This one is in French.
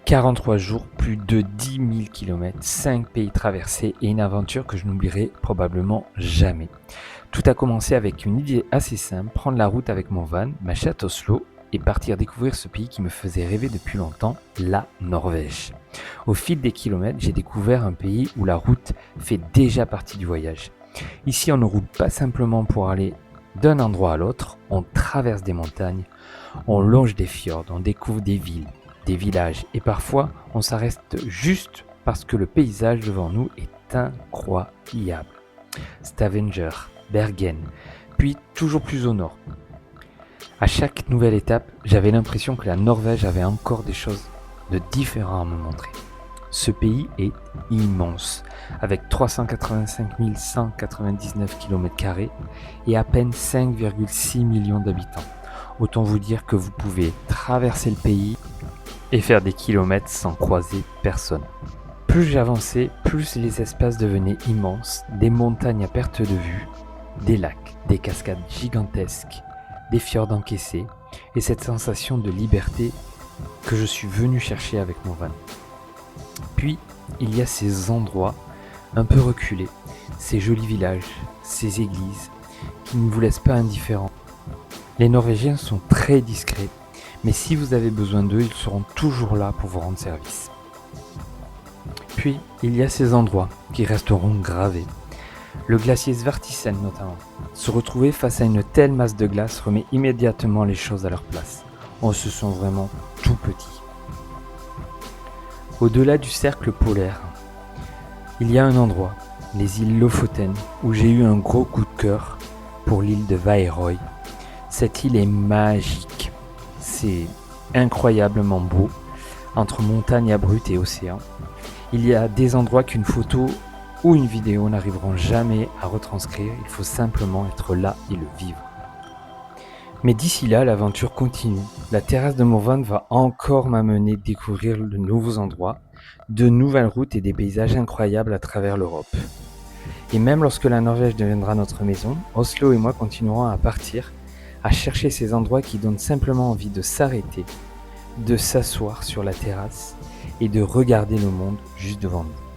43 jours, plus de 10 000 km, 5 pays traversés et une aventure que je n'oublierai probablement jamais. Tout a commencé avec une idée assez simple, prendre la route avec mon van, ma chatte Oslo et partir découvrir ce pays qui me faisait rêver depuis longtemps, la Norvège. Au fil des kilomètres, j'ai découvert un pays où la route fait déjà partie du voyage. Ici, on ne roule pas simplement pour aller d'un endroit à l'autre, on traverse des montagnes, on longe des fjords, on découvre des villes, des villages et parfois on s'arrête juste parce que le paysage devant nous est incroyable. Stavanger, Bergen, puis toujours plus au nord. À chaque nouvelle étape, j'avais l'impression que la Norvège avait encore des choses de différentes à me montrer. Ce pays est immense, avec 385 199 km² et à peine 5,6 millions d'habitants. Autant vous dire que vous pouvez traverser le pays et faire des kilomètres sans croiser personne. Plus j'avançais, plus les espaces devenaient immenses, des montagnes à perte de vue, des lacs, des cascades gigantesques, des fjords encaissés et cette sensation de liberté que je suis venu chercher avec mon van. Puis, il y a ces endroits un peu reculés, ces jolis villages, ces églises qui ne vous laissent pas indifférents. Les Norvégiens sont très discrets, mais si vous avez besoin d'eux, ils seront toujours là pour vous rendre service. Puis, il y a ces endroits qui resteront gravés. Le glacier Svartisen notamment. Se retrouver face à une telle masse de glace remet immédiatement les choses à leur place. On se sent vraiment tout petit. Au-delà du cercle polaire, il y a un endroit, les îles Lofoten, où j'ai eu un gros coup de cœur pour l'île de Værøy. Cette île est magique. C'est incroyablement beau, entre montagnes abruptes et océan. Il y a des endroits qu'une photo ou une vidéo n'arriveront jamais à retranscrire, il faut simplement être là et le vivre. Mais d'ici là, l'aventure continue. La terrasse de mon van va encore m'amener découvrir de nouveaux endroits, de nouvelles routes et des paysages incroyables à travers l'Europe. Et même lorsque la Norvège deviendra notre maison, Oslo et moi continuerons à partir, à chercher ces endroits qui donnent simplement envie de s'arrêter, de s'asseoir sur la terrasse et de regarder le monde juste devant nous.